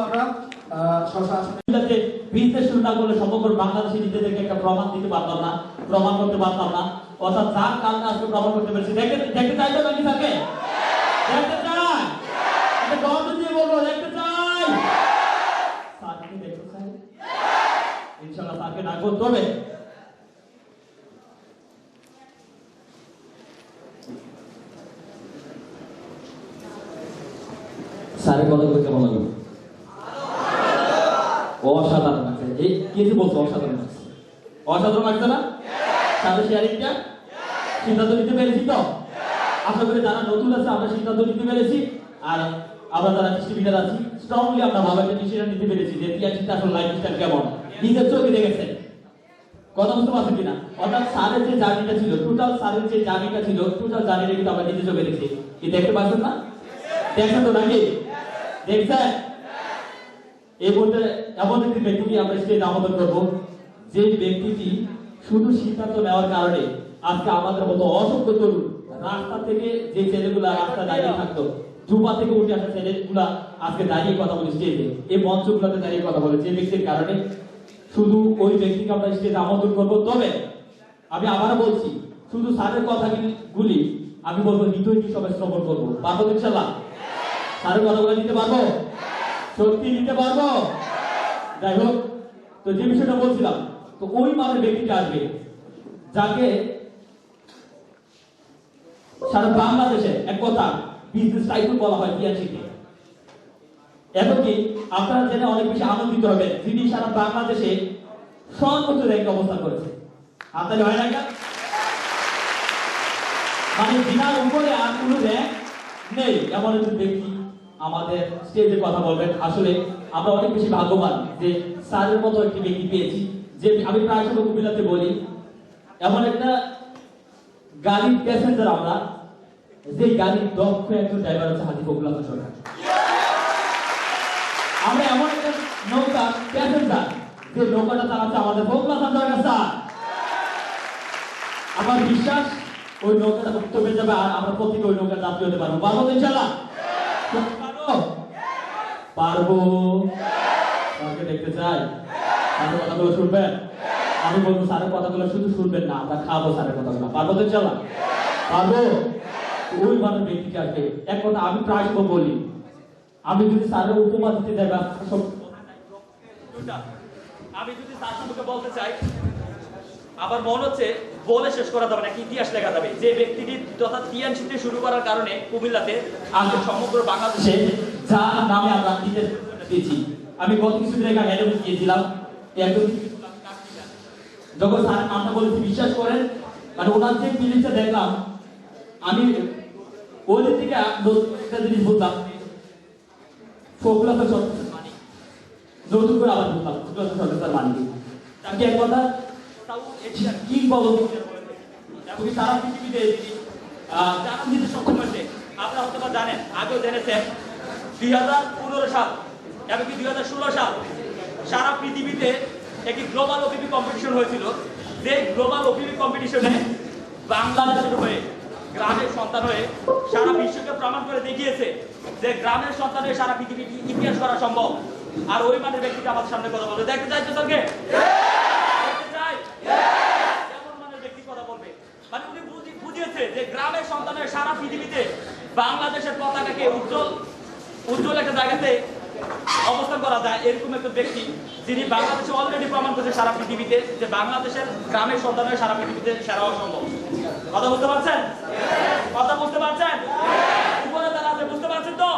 আমরা শশা আসনে বিজনেস শুরু না করলে সমগ্র বাংলাদেশি নিজেদেরকে একটা প্রমাণ দিতে পারতাম না, প্রমাণ করতে পারতাম না। অর্থাৎ যার কারণে আজকে প্রমাণ করতে পেরেছি। দেখতে চাই তো নাকি স্যারকে? দেখতে চাই, এটা গর্ব দিয়ে বলবো, দেখতে চাই। স্যারকে দেখতে চাই, ইনশাআল্লাহ স্যারকে ডাকবো। তবে স্যারের কথাগুলো কেমন লাগলো? অসাধারণ লাগছে। এই কে যে বলছো অসাধারণ লাগছে? অসাধারণ লাগছে না? সাথে শেয়ারিংটা সিদ্ধান্ত নিতে পেরেছি তো? আশা করি যারা নতুন আছে আমরা সিদ্ধান্ত নিতে পেরেছি, আর আমরা যারা ডিস্ট্রিবিউটার আছি স্ট্রংলি আমরা ভালো একটা ডিসিশন নিতে পেরেছি যে টিআরসিটা আসলে লাইফস্টাইল কেমন নিজের চোখে দেখেছে। কথা বুঝতে পারছেন কিনা? অর্থাৎ স্যারের যে জার্নিটা ছিল, টোটাল স্যারের যে জার্নিটা ছিল, টোটাল জার্নিটা কিন্তু আমরা নিজে চোখে দেখছি। কি দেখতে পাচ্ছেন না? দেখছেন তো নাকি? দেখছেন? এই বলতে এমন একটি ব্যক্তিকে আমরা স্টেজে আমন্ত্রণ করবো, যে ব্যক্তিটি শুধু সিদ্ধান্ত নেওয়ার কারণে আজকে আমাদের মতো অসংখ্য তরুণ রাস্তা থেকে যে ছেলেগুলা রাস্তা দাঁড়িয়ে থাকতো, যুবা থেকে উঠে আসা ছেলেগুলা আজকে দাঁড়িয়ে কথা বলে স্টেজে, এই মঞ্চগুলোতে দাঁড়িয়ে কথা বলে, যে ব্যক্তির কারণে শুধু ওই ব্যক্তিকে আমরা স্টেজে আমন্ত্রণ করবো। তবে আমি আবার বলছি, শুধু স্যারের কথাগুলি আমি বলবো হৃদয় কি সবাই শ্রবণ করবো। পারবো ইনশাআল্লাহ? স্যারের কথাগুলো নিতে পারবো? সত্যি নিতে পারবো? যাই হোক, তো যে বিষয়টা বলছিলাম, তো ওই মানের ব্যক্তিটা আসবে যাকে সারা বাংলাদেশে এক কথা বিজনেস টাইকুন বলা হয় টিআরসিকে। এমনকি আপনারা জেনে অনেক বেশি আনন্দিত হবেন, যিনি সারা বাংলাদেশে সর্বোচ্চ র্যাঙ্কে অবস্থান করেছে। হাততালি হয় না? মানে বিনার উপরে আর কোনো র্যাঙ্ক নেই এমন একজন ব্যক্তি আমাদের স্টেজে কথা বলবেন। আসলে আমরা অনেক বেশি ভাগ্যবান যে স্যারের মতো একটি ব্যক্তি পেয়েছি। যে আমি প্রায় সময় কুমিল্লাতে বলি, এমন একটা গাড়ির প্যাসেঞ্জার আমরা, যে গাড়ির দক্ষ একজন ড্রাইভার হচ্ছে হাজি ফখরুল হাসান সরকার। আমরা এমন একটা নৌকা প্যাসেঞ্জার, যে নৌকাটা চালাচ্ছে আমাদের ফখরুল হাসান সরকার স্যার। আমার বিশ্বাস ওই নৌকাটা মুক্ত হয়ে যাবে, আর আমরা প্রত্যেকে ওই নৌকার যাত্রী হতে পারবো। পারবো ইনশাআল্লাহ? পারবো। স্যারকে দেখতে চাই, স্যারের কথাগুলো শুনবেন। আমি বলবো স্যারের কথাগুলো শুধু শুনবেন না, আমরা খাবো স্যারের কথাগুলো। পারবো তো ইনশাআল্লাহ? পারবো। ওই মানুষ ব্যক্তিকে আসবে। এক কথা আমি প্রায় সময় বলি, আমি যদি স্যারের উপমা দিতে যাই, আমি যদি স্যার সম্পর্কে বলতে চাই, আবার মনে হচ্ছে বলে শেষ করা যাবে না, ইতিহাস লেখা যাবে। যে ব্যক্তিটি তথা টিএনসিতে শুরু করার কারণে কুমিল্লাতে আজ সমগ্র বাংলাদেশে যার নামে আমরা দিয়েছি। আমি গত কিছুদিন আগে হেডে গিয়েছিলাম, যখন স্যারের নামটা বলেছি বিশ্বাস করেন, মানে ওনার যে ফিলিংসটা দেখলাম, আমি ওই দিক থেকে একটা জিনিস বলতাম, ফখরুল হাসান সরকার মানে নতুন করে আবার বলতাম ফখরুল হাসান সরকার মানে তাকে এক কথা কি বলো এমনকি সারা পৃথিবীতে জানান দিতে সক্ষম হয়েছে। আপনারা হয়তো বা জানেন, আগেও জেনেছেন 2015 সাল এমনকি 2016 সাল সারা পৃথিবীতে একটি গ্লোবাল ওপিপি কম্পিটিশন হয়েছিল। যে গ্লোবাল ওপিপি কম্পিটিশনে বাংলাদেশের হয়ে, গ্রামের সন্তান হয়ে সারা বিশ্বকে প্রমাণ করে দেখিয়েছে যে গ্রামের সন্তান হয়ে সারা পৃথিবীর ইতিহাস করা সম্ভব। আর ওই মানের ব্যক্তিটা আমাদের সামনে কথা বলবে। দেখতে চাইছো তোকে? মানে উনি বুঝিয়েছে যে গ্রামের সন্তানের সারা পৃথিবীতে বাংলাদেশের পতাকাকে উজ্জ্বল একটা জায়গাতে অবস্থান করা যায়, এরকম একটা ব্যক্তি যিনি বাংলাদেশে অলরেডি প্রমাণ করেছে সারা পৃথিবীতে যে বাংলাদেশের গ্রামের সন্তানের সারা পৃথিবীতে সেরা হওয়া সম্ভব। কথা বুঝতে পারছেন? কথা বুঝতে পারছেন? উপরে যারা আছে বুঝতে পারছেন তো?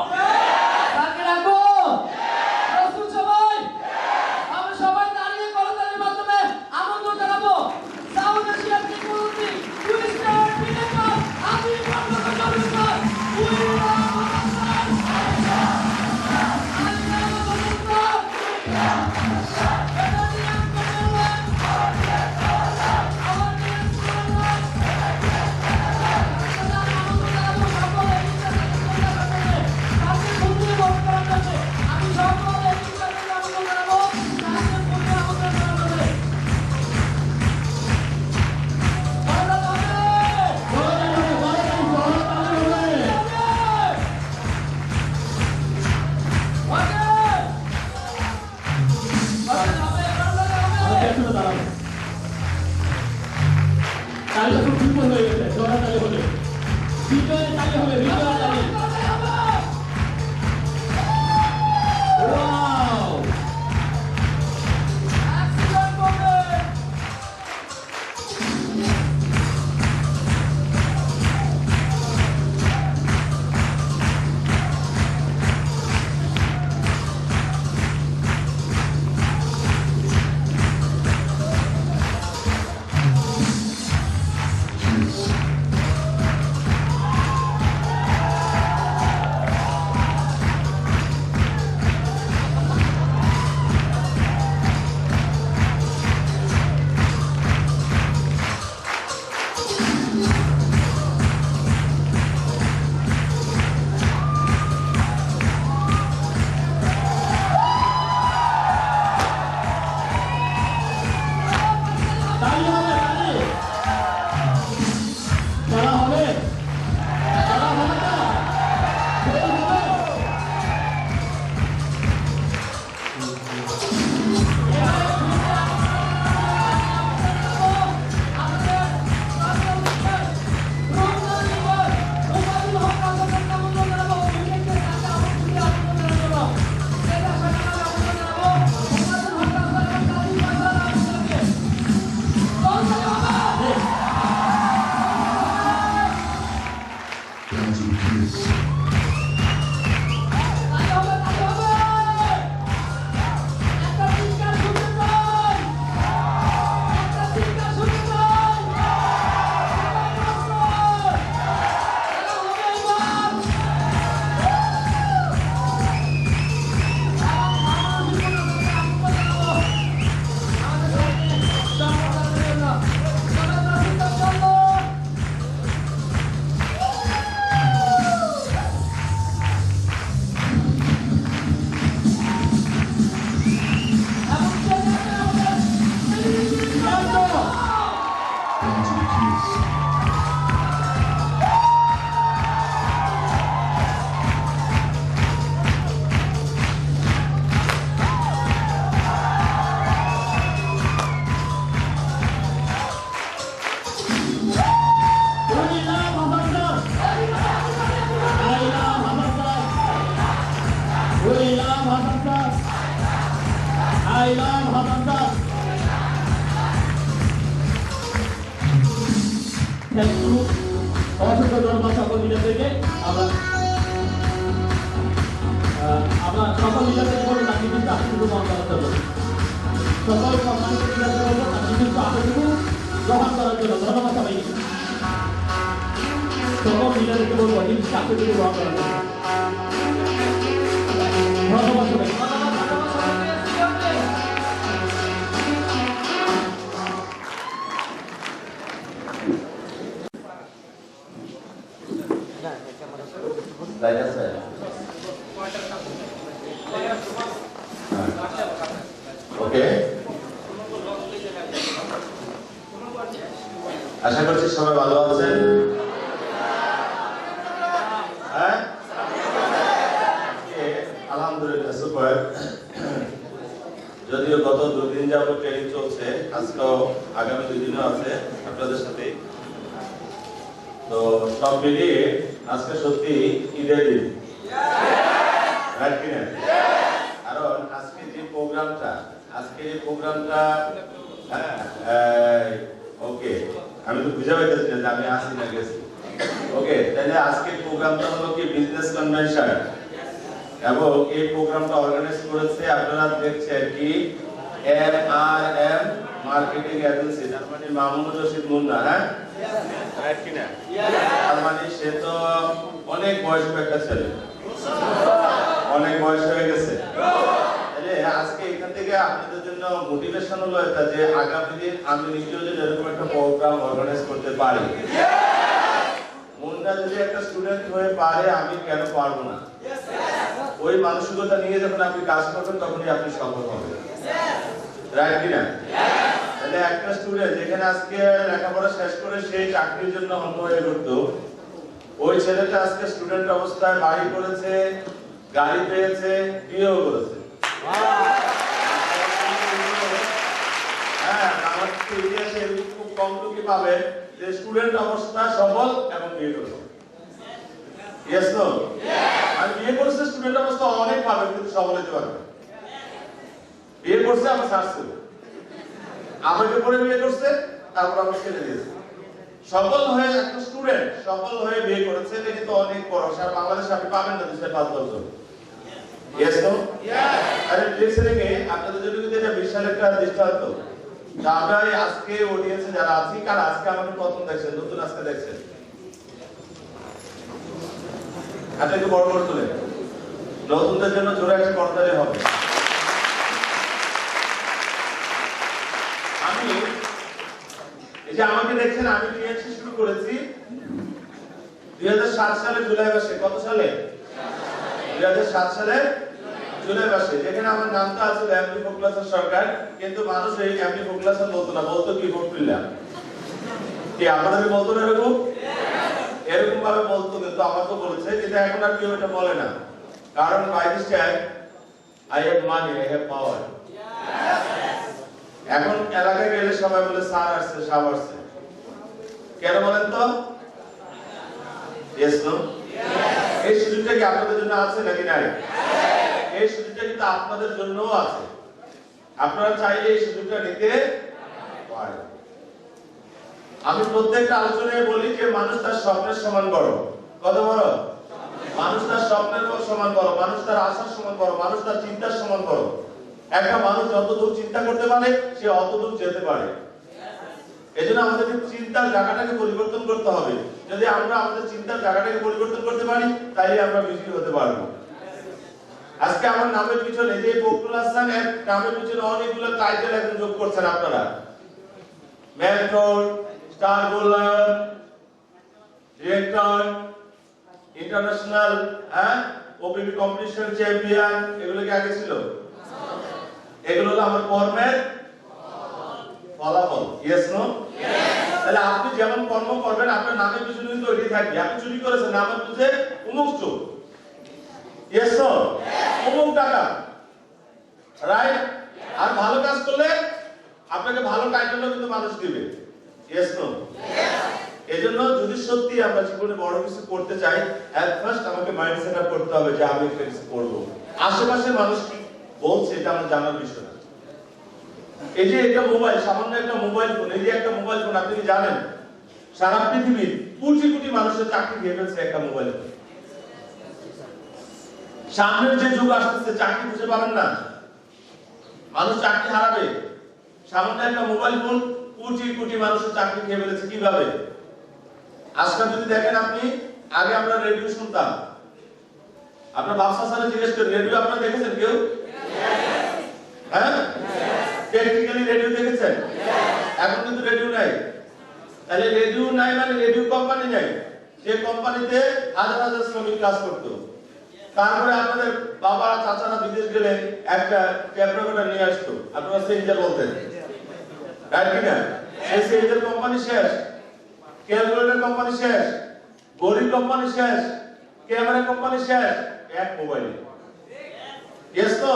I love Hasan sir. Thank you. অসংখ্য ধন্যবাদ সকল লিডারদেরকে। আমরা সকল লিডারদেরকে বলবো আপনি কিন্তু আশীর্বাদ গ্রহণ করার জন্য। সকল সম্মানিত লিডারদের বলবো আপনি কিন্তু আশীর্বাদ গ্রহণ করার জন্য। ধন্যবাদ সবাইকে। সকল লিডারদেরকে বলবো কিন্তু আশীর্বাদ গ্রহণ করার জন্য। ধন্যবাদ সবাইকে। ওকে, আশা করছি সবাই ভালো আছেন। হ্যাঁ, আলহামদুলিল্লাহ, সুপার। যদিও গত 2 দিন যাবত ট্রেনিং চলছে, আজকেও আগামী 2 দিনও আছে আপনাদের সাথে। তো সব মিলিয়ে আজকে সত্যি ঈদের দিন, রাইট কিনা? কারণ আজকে যে প্রোগ্রামটা হ্যাঁ, ওকে, আমি তো বুঝে পাইতেছি না যে আমি আসি না গেছি। ওকে, তাহলে আজকের প্রোগ্রামটা হলো কি বিজনেস কনভেনশন, এবং এই প্রোগ্রামটা অর্গানাইজ করেছে আপনারা দেখছেন কি MRM মার্কেটিং এজেন্সি, তার মানে মামুনুর রশিদ মুন্না। হ্যাঁ, রাইট কিনা? তার মানে সে তো অনেক বয়স্ক একটা ছেলে, অনেক বয়স হয়ে গেছে। আজকে এখান থেকে আপনাদের জন্য মোটিভেশন হলো এটা যে আগামী দিন আমি নিজেও যদি এরকম একটা প্রোগ্রাম অর্গানাইজ করতে পারি, মুন্না যদি একটা স্টুডেন্ট হয়ে পারে, আমি কেন পারবো না? ওই মানসিকতা নিয়ে যখন আপনি কাজ করবেন তখনই আপনি সফল হবেন, রাইট কিনা? তাহলে একটা স্টুডেন্ট যেখানে আজকে লেখাপড়া শেষ করে সেই চাকরির জন্য অন্য হয়ে করতো, ওই ছেলেটা আজকে স্টুডেন্ট অবস্থায় বাড়ি করেছে, গাড়ি পেয়েছে, বিয়েও করেছে। হ্যাঁ, আমার ইতিহাসে খুব কম লোকই পাবে যে স্টুডেন্ট অবস্থা সফল এবং বিয়ে করেছে। Yes no? আর বিয়ে করছে স্টুডেন্ট অবস্থা অনেক পাবে, কিন্তু সফল হতে পারবে। বিয়ে করছে আমার ছাড়ছে, আমাকে পরে বিয়ে করছে, তারপর আমার ছেড়ে দিয়েছে। সফল হয়ে একটা স্টুডেন্ট সফল হয়ে বিয়ে করেছে, এটা কিন্তু অনেক বড়। সারা বাংলাদেশে আপনি পাবেন না 2-5 জন। Yes no? আরে প্লিজ রেখে আপনাদের জন্য কিন্তু এটা বিশাল একটা দৃষ্টান্ত। আমরা আজকে অডিয়েন্সে যারা আছি, কারণ আজকে আমাকে প্রথম দেখছেন, নতুন আজকে দেখছেন, আপনি একটু বড় করে তোলেন। নতুনদের জন্য জোরে একটা করতালি হবে। আমি এই যে আমাকে দেখছেন, আমি টিএনসি শুরু করেছি 2007 সালে জুলাই মাসে। কত সালে? 2007 সালে জুলাই মাসে। যেখানে আমার নামটা আছে এমডি ফখরুল হাসান সরকার, কিন্তু মানুষ এই এমডি ফখরুল হাসান বলতো না, বলতো কি ফখরুল্লাহ। কি আপনাদের বলতো না এরকম? এরকম ভাবে বলতো, কিন্তু আমাকে বলেছে, কিন্তু এখন আর কেউ এটা বলে না। কারণ by this time I have money, I have power. এখন এলাকায় গেলে সবাই বলে স্যার আসছে, সাহেব আসছে। কেন বলেন তো? Yes no? এই সুযোগটা কি আপনাদের জন্য আছে নাকি নাই? এই সুযোগটা কিন্তু আপনাদের জন্যও আছে। আপনারা চাইলে এই সুযোগটা নিতে পারেন। আমি প্রত্যেকটা আলোচনায় বলি যে মানুষ তার স্বপ্নের সমান বড়। কত বড়? মানুষ তার স্বপ্নের সমান বড়, মানুষ তার আশার সমান বড়, মানুষ তার চিন্তার সমান বড়। একটা মানুষ যতদূর চিন্তা করতে পারে সে অতদূর যেতে পারে। এজন্য আমাদেরকে চিন্তার জায়গাটাকে পরিবর্তন করতে হবে। যদি আমরা আমাদের চিন্তার জায়গাটাকে পরিবর্তন করতে পারি, তাইলে আমরা বিজয়ী হতে পারবো। আজকে আমার নামের পিছনে যে ফখরুল হাসান, এর নামের পিছনে অনেকগুলো টাইটেল এখন যোগ করছেন আপনারা। Mentor, star bowler, director, international OPB competition champion, এগুলো কি আগে ছিল? এগুলো হলো আমার কর্মের ফলাফল। Yes no? তাহলে আপনি যেমন কর্ম করবেন, আপনার নামের পিছনে কিন্তু ওইটাই থাকবে। আপনি চুরি করেছেন, নামের পিছনে অমুক চোর। Yes no? অমুক টাকা, রাইট? আর ভালো কাজ করলে আপনাকে ভালো টাইটেলও কিন্তু মানুষ দিবে। Yes no? এজন্য যদি সত্যি আমরা জীবনে বড় কিছু করতে চাই, এট ফার্স্ট আমাকে মাইন্ড সেট আপ করতে হবে যে আমি কিছু করব। আশেপাশে মানুষ কি বলছে এটা আমার জানার বিষয় না। এই যে একটা মোবাইল, সামান্য একটা মোবাইল ফোন, এই যে একটা মোবাইল ফোন, আপনি কি জানেন সারা পৃথিবীর কোটি কোটি মানুষের চাকরি খেয়ে ফেলছে একটা মোবাইল ফোন। সামনের যে যুগ আসতেছে চাকরি খুঁজে পাবেন না, মানুষ চাকরি হারাবে। সামান্য একটা মোবাইল ফোন কোটি কোটি মানুষের চাকরি খেয়ে ফেলেছে। কিভাবে? আজকাল যদি দেখেন আপনি, আগে আমরা রেডিও শুনতাম, আপনার বাদশা স্যার জিজ্ঞেস করেন রেডিও আপনারা দেখেছেন কেউ? হ্যাঁ, টেকনিক্যালি রেডিও দেখেছেন? এখন কিন্তু রেডিও নাই। তাহলে রেডিও নাই মানে রেডিও কোম্পানি নাই, যে কোম্পানিতে হাজার হাজার শ্রমিক কাজ করতো। তারপরে আপনাদের বাবা চাচারা বিদেশ গেলে একটা ট্যাপ রেকর্ডার নিয়ে আসতো, আপনারা সেন্টার বলতেন, তাই কি না? এই সেন্টার কোম্পানি শেষ, ক্যালকুলেটর কোম্পানি শেষ, ঘড়ি কোম্পানি শেষ, ক্যামেরা কোম্পানি শেষ, এক মোবাইলে। ইয়েস তো?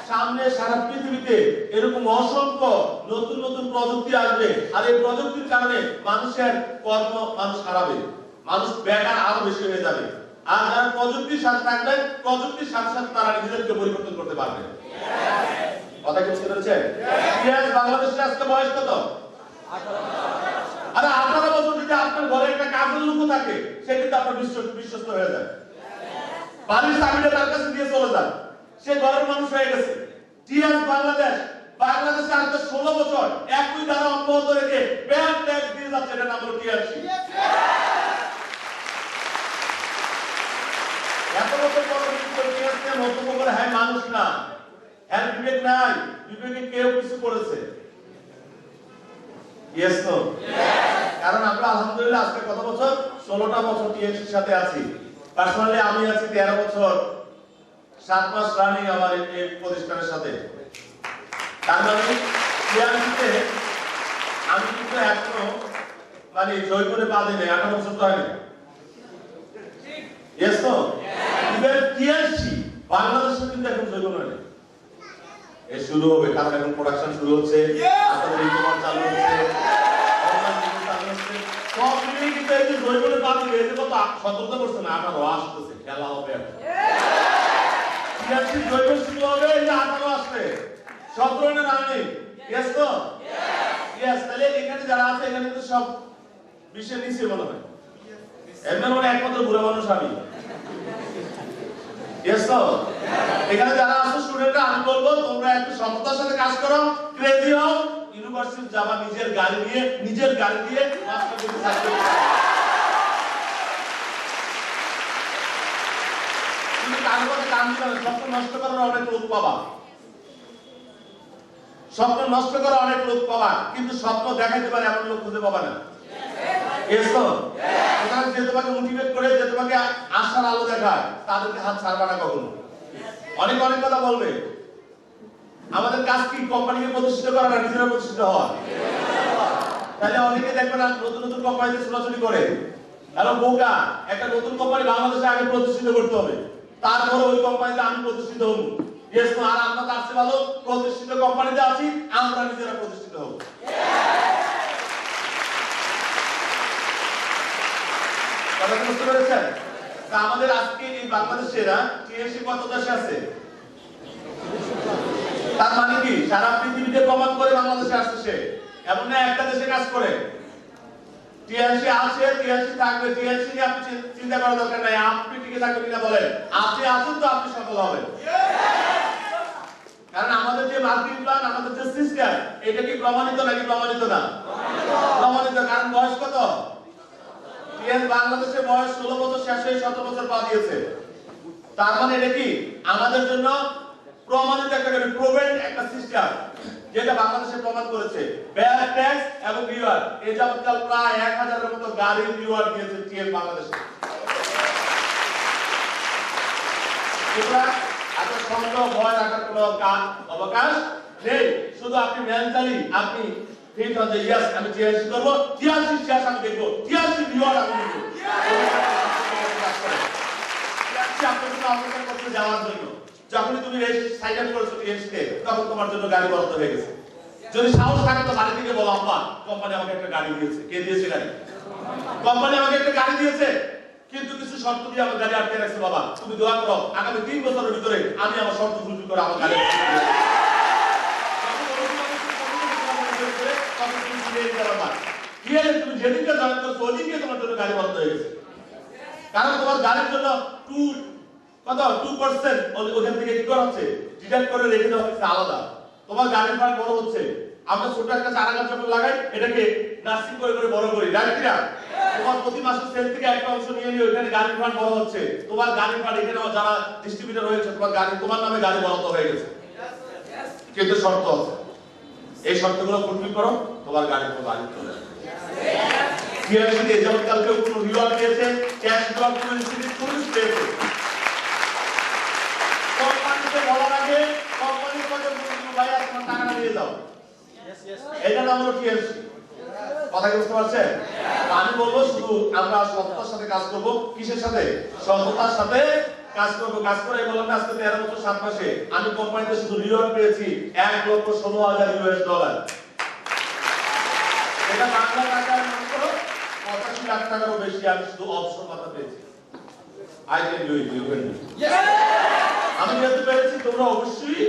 সামনে সারা পৃথিবীতে এরকম অসংখ্য নতুন নতুন প্রযুক্তি আসবে, আর এই প্রযুক্তির কারণে মানুষের কর্ম মানুষ হারাবে, মানুষ বেকার আরো বেশি হয়ে যাবে। আর যারা প্রযুক্তির সাথে থাকবে, প্রযুক্তির সাথে সাথে তারা নিজেদেরকে পরিবর্তন করতে পারবে। কথা কি বুঝতে পেরেছেন? বাংলাদেশে আজকে বয়স কত? 18। আরে 18 বছর যদি আপনার ঘরে একটা কাজের লোক থাকে, সে কিন্তু আপনার বিশ্বস্ত হয়ে যায়। বাড়ির চাবিটা তার কাছে দিয়ে চলে যান, সে ঘরের মানুষ হয়ে গেছে। টিএস বাংলাদেশে আজকে 16 বছর একই দ্বারা অব্যাহত রেখে ব্যাংক ট্যাক্স দিয়ে যাচ্ছে, এটা নাম হলো টিআরসি। এত বছর পর টিআরসি মন্তব্য করে হ্যাঁ মানুষ না, হ্যাঁ বিবেক নাই, বিবেকে কেউ কিছু করেছে। ইয়েস তো? কারণ আমরা আলহামদুলিল্লাহ আজকে কত বছর? 16টা বছর টিএসসির সাথে আছি। পার্সোনালি আমি আছি 13 বছর 7 মাস রানিং আমার এই প্রতিষ্ঠানের সাথে। তার মানে টিআরসিতে আমি কিন্তু এখনো মানে জয়পুরে পা দিই নাই, 18 বছর তো হয়নি। ইয়েস তো? ইভেন টিআরসি বাংলাদেশে কিন্তু এখন জয়পুর হয়নি, এ শুরু হবে, কারণ এখন প্রোডাকশন শুরু হচ্ছে, আপনাদের ইনকাম চালু হচ্ছে, অনলাইন চালু হচ্ছে, সব মিলিয়ে কিন্তু এই যে জয়পুরে পা দিবে, এই যে কত 17 করছে না, 18 আসতেছে, খেলা হবে। টিআরসি জয়পুর শুরু হবে, এই যে 18 আসছে, 17 এর রানিং। ইয়েস তো? ইয়েস। তাহলে এখানে যারা আছে এখানে তো সব বিশ্বের নিচে মনে হয়, এমন মানে একমাত্র বুড়া মানুষ আমি। ইয়েস তো? এখানে যারা আছে স্টুডেন্টরা, আমি বলবো তোমরা একটু সততার সাথে কাজ করো, ক্রেজি হও, ইউনিভার্সিটি যাবা নিজের গাড়ি দিয়ে মাস্টার ডিগ্রি সার্টিফিকেট। কিন্তু কারো কথা কান দিবে না, স্বপ্ন নষ্ট করার অনেক লোক পাবা, স্বপ্ন নষ্ট করা অনেক লোক পাবা, কিন্তু স্বপ্ন দেখাইতে পারে এমন লোক খুঁজে পাবা না। ইয়েস তো? সুতরাং যে তোমাকে মোটিভেট করে, যে তোমাকে আশার আলো দেখায়, তাদেরকে হাত ছাড়বা না কখনো। অনেক কথা বলবে। আমাদের কাজ কি? কোম্পানিকে প্রতিষ্ঠিত করা না, নিজেরা প্রতিষ্ঠিত হওয়া। তাহলে অনেকে দেখবে না নতুন নতুন কোম্পানিতে ছোটাছুটি করে, আর বোকা, একটা নতুন কোম্পানি বাংলাদেশে আগে প্রতিষ্ঠিত করতে হবে, তারপরে ওই কোম্পানিতে আমি প্রতিষ্ঠিত হব। ইয়েস তো? আর আমরা তার চেয়ে ভালো প্রতিষ্ঠিত কোম্পানিতে আছি, আমরা নিজেরা প্রতিষ্ঠিত হব। কথা বুঝতে পেরেছেন? তা আমাদের আজকে এই বাংলাদেশেরা টিএসসি কত দেশে আছে? তার মানে কি সারা পৃথিবীতে প্রমাণ করে বাংলাদেশে আসছে সে, এমন না একটা দেশে কাজ করে। টিএসসি আছে, টিএসসি থাকবে, টিএসসি নিয়ে আপনি চিন্তা করার দরকার নাই। আপনি টিকে থাকবেন কিনা বলেন, আছেন তো আপনি সফল হবেন। কারণ আমাদের যে মার্কেট প্ল্যান, আমাদের যে সিস্টেম, এটা কি প্রমাণিত নাকি প্রমাণিত না? প্রমাণিত। কারণ বয়স কত? টিএস বাংলাদেশে বয়স 16 বছর শেষ হয়ে 17 বছর পা দিয়েছে। তার মানে এটা কি আমাদের জন্য প্রমাণিত একটা সিস্টেম, যেটা বাংলাদেশে প্রমাণ করেছে। ব্যাড ট্যাক্স এবং রিওয়ার্ড, এই যাবৎকাল প্রায় 1000 এর মতো গাড়ির রিওয়ার্ড দিয়েছে টিএস বাংলাদেশে। সুতরাং এত সন্দেহ ভয় রাখার কোনো অবকাশ নেই। শুধু আপনি মেন্টালি আপনি ঠিক আছে, ইয়েস আমি টিআরসি করব, টিআরসি শেষ আমি দেখব, টিআরসি রিওয়ার্ড আমি দেখব। টিআরসি আপনার জন্য অপেক্ষা করতে যাওয়ার জন্য। যখনই তুমি এই সাইন আপ করেছো টিআরসিতে, তখন তোমার জন্য গাড়ি বরাদ্দ হয়ে গেছে। যদি সাহস থাকে তো বাড়ি থেকে বলো, আব্বা কোম্পানি আমাকে একটা গাড়ি দিয়েছে। কে দিয়েছে গাড়ি? কোম্পানি আমাকে একটা গাড়ি দিয়েছে, কিন্তু কিছু শর্ত দিয়ে আমার গাড়ি আটকে রাখছে। বাবা তুমি দোয়া করো, আগামী 3 বছরের ভিতরে আমি আমার শর্ত ফুলফিল করে আমার গাড়ি টিএনএস তুমি যেদিনকে জয়েন করছো ওইদিনকে তোমার জন্য গাড়ি বন্ধ হয়ে গেছে, কারণ তোমার গাড়ির জন্য 2% ওখান থেকে কি করা হচ্ছে, ডিডাক্ট করে রেখে দেওয়া হচ্ছে আলাদা। তোমার গাড়ির ফান্ড বড় হচ্ছে, আমরা ছোট একটা চারাগাছ যখন লাগাই এটাকে নার্সিং করে করে বড় করি, রাইট কিনা? তোমার প্রতি মাসের সেল থেকে একটা অংশ নিয়ে নিয়ে ওখানে গাড়ির ফান্ড বড় হচ্ছে, তোমার গাড়ির ফান্ড এখানে যারা ডিস্ট্রিবিউটর হয়েছে তোমার নামে গাড়ি বরাদ্দ হয়ে গেছে, কিন্তু শর্ত আছে, এই শর্তগুলো ফুলফিল করো, তোমার গাড়ি তোমার বাড়ি চলে আসবে। টিআরসি এ যেমন কালকে কোনো রিওয়ার্ড দিয়েছে, ক্যাশ রিওয়ার্ড কোনো ইনস্টিটিউট পুলিশ পেয়েছে। কোম্পানিতে বলার আগে কোম্পানির কাছে বলবো ভাই আপনার টাকাটা দিয়ে দাও, এটা নাম হলো টিআরসি। কথা কি বুঝতে পারছেন? আমি বলবো শুধু আমরা সততার সাথে কাজ করব। কিসের সাথে? সততার সাথে কাজ করব। কাজ করে বললাম আজকে 13 বছর 7 মাসে আমি কোম্পানিতে শুধু রিওয়ার্ড পেয়েছি $1,16,000। এটা বাংলা টাকার মাত্র 85 লাখ টাকারও বেশি আমি শুধু অবসর ভাতা পেয়েছি। I can do it, you can do. আমি যেহেতু পেরেছি তোমরা অবশ্যই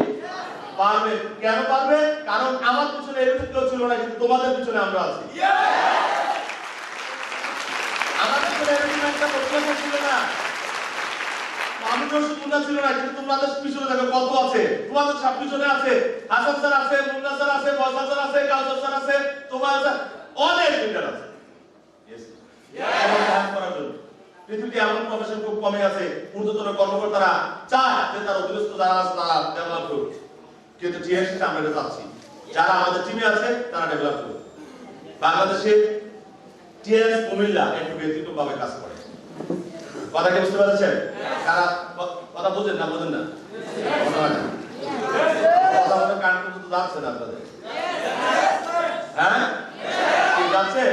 পারবে। কেন পারবে? কারণ আমার পিছনে এরকম কেউ ছিল না, কিন্তু তোমাদের পিছনে আমরা আছি। আমার পিছনে এরকম একটা প্রত্যাশা ছিল না, আমি তো শুধু ছিল না, কিন্তু তোমাদের পিছনে দেখো কত আছে। তোমাদের সব পিছনে আছে হাসান স্যার আছে, মুন্না স্যার আছে, ফয়সাল স্যার আছে, কাউসার স্যার আছে, তোমার অনেক লিডার আছে। পৃথিবীতে এমন প্রফেশন খুব কমে আছে, ঊর্ধ্বতন কর্মকর্তারা চায় যে তার অধীনস্থ যারা আছে তারা ডেভেলপ করুক, কিন্তু টিএসসিতে আমরা এটা চাচ্ছি যারা আমাদের টিমে আছে তারা ডেভেলপ করুক। বাংলাদেশে টিএস কুমিল্লা একটু ব্যতিক্রম ভাবে কাজ করে। কথা কি বুঝতে পারছেন? তারা কথা বোঝেন না? বোঝেন না? কথা বলে কান পর্যন্ত যাচ্ছে না আপনাদের? হ্যাঁ ঠিক আছে।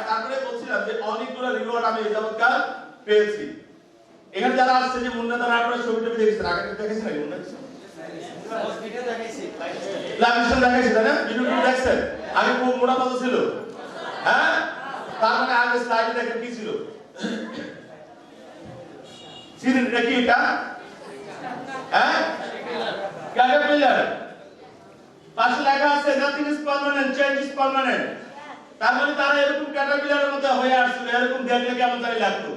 তারপরে বলছিলাম যে অনেকগুলো রিওয়ার্ড আমি এই যাবৎকাল পেয়েছি। এখানে যারা আসছে যে মুন্না তারা আপনারা ছবি টবি দেখেছেন, আগে দেখেছেন নাকি? মুন্না ভিডিও দেখাইছি, লাইভ স্ট্রিম দেখাইছি তাই না? ভিডিও দেখছেন? আগে খুব মোটা কথা ছিল, হ্যাঁ? তার মানে আগে স্লাইডে দেখেন কি ছিল? চিনেন এটা কি? এটা হ্যাঁ ক্যাটারপিলার। পাশে লেখা আছে nothing is permanent, change is permanent. তার মানে তারা এরকম ক্যাটারপিলারের মধ্যে হয়ে আসছিল, এরকম দেখলে কেমন তাই লাগতো,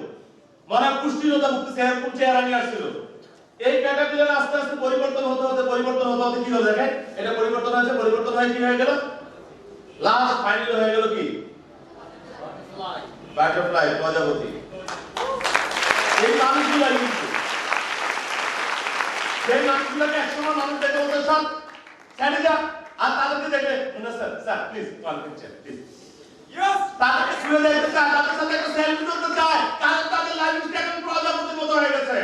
মনে কুষ্ঠিরতা ভুগতেছে, এরকম চেহারা নিয়ে আসছিল। এই ক্যাটারপিলার আস্তে আস্তে পরিবর্তন হতে হতে কি হলো দেখেন? এটা পরিবর্তন হয়েছে, পরিবর্তন হয়ে কি হয়ে গেল? লাস্ট ফাইনাল হয়ে গেল কি? বাটারফ্লাই, প্রজাপতি। এই মানুষগুলো কিন্তু সেই মানুষগুলোকে একসময় মানুষ দেখে বলতে সব ছেড়ে যা, আর তাদেরকে দেখে Munna sir sir please call picture please, yes, তাদেরকে ছুঁয়ে দেখতে চায়, তাদের সাথে একটা সেলফি তুলতে চায়, কারণ তাদের লাইফ স্টাইল এখন প্রজাপতির মতো হয়ে গেছে।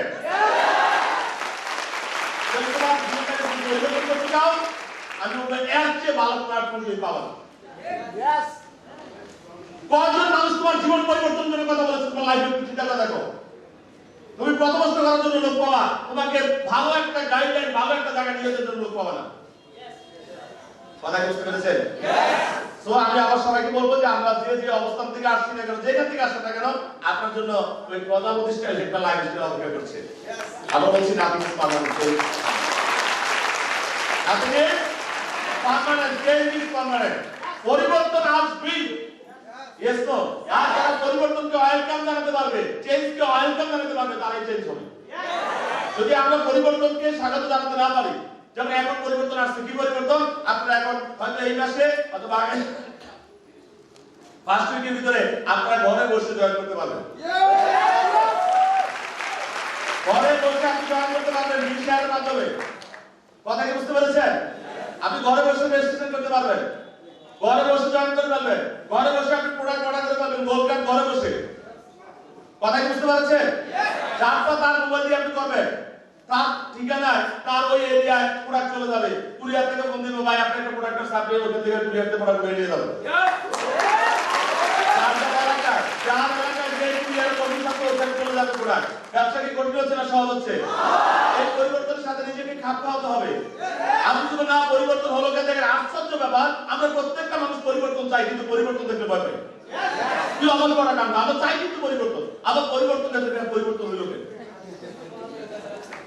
আমি বলবো এর চেয়ে ভালো প্ল্যাটফর্ম তুমি পাবা না। কজন মানুষ তোমার জীবন পরিবর্তন করে কথা বলেছে? তোমার লাইফে চিন্তা করে দেখো, তুমি পথভ্রষ্ট করার জন্য লোক পাবা, তোমাকে ভালো একটা গাইডলাইন, ভালো একটা জায়গা নিয়ে যেতে লোক পাবা না। কথা বুঝতে পেরেছেন? সো আমি আবার সবাইকে বলবো যে আমরা যে অবস্থান থেকে আসছি না কেন, যেখান থেকে আসছি না কেন, আপনার জন্য ওই প্রজাপতি স্টাইল একটা লাইফ স্টাইল অপেক্ষা করছে। আমরা বলছি না আপনি পারমানেন্ট, আপনি পারমানেন্ট, চেঞ্জ ইজ পারমানেন্ট। পরিবর্তন আসবেই, ইয়েস নো। আর যারা পরিবর্তনকে ওয়েলকাম জানাতে পারবে, চেঞ্জকে ওয়েলকাম জানাতে পারবে, তারাই চেঞ্জ হবে। যদি আমরা পরিবর্তনকে স্বাগত জানাতে না পারি, যেমন এখন পরিবর্তন আসছে, কি পরিবর্তন? আপনারা এখন হয়তো এই মাসে অথবা আগে ফার্স্ট উইকের ভিতরে আপনারা ঘরে বসে জয়েন করতে পারবেন। ঘরে বসে আপনি জয়েন করতে পারবেন মিশনের মাধ্যমে। কথা কি বুঝতে পেরেছেন? আপনি ঘরে বসে রেজিস্ট্রেশন করতে পারবেন, ঘরে বসে জয়েন করতে পারবেন, ঘরে বসে আপনি প্রোডাক্ট অর্ডার করতে পারবেন, গোল্ড কার্ড ঘরে বসে। কথা কি বুঝতে পারছেন? যারটা তার মোবাইল দিয়ে আপনি করবেন, তার ঠিকানায় তার ওই এরিয়ায় প্রোডাক্ট চলে যাবে। কুরিয়ার থেকে ফোন দিবে, ভাই আপনি একটা প্রোডাক্টের সাপ্লাই ওখান থেকে কুরিয়ার থেকে প্রোডাক্ট নিয়ে যাবে। যার এলাকায় যে কুরিয়ার কর্মী থাকে ওখানে চলে যাবে প্রোডাক্ট। ব্যবসা কি কঠিন হচ্ছে না সহজ হচ্ছে? এই পরিবর্তনের সাথে নিজেকে খাপ খাওয়াতে হবে। আমি শুধু না পরিবর্তন হলো কেন, দেখেন আশ্চর্য ব্যাপার, আমরা প্রত্যেকটা মানুষ পরিবর্তন চাই, কিন্তু পরিবর্তন দেখতে ভয় পাই। কি অমল করা কাণ্ড, আমরা চাই কিন্তু পরিবর্তন, আবার পরিবর্তন দেখতে পরিবর্তন হইল কেন?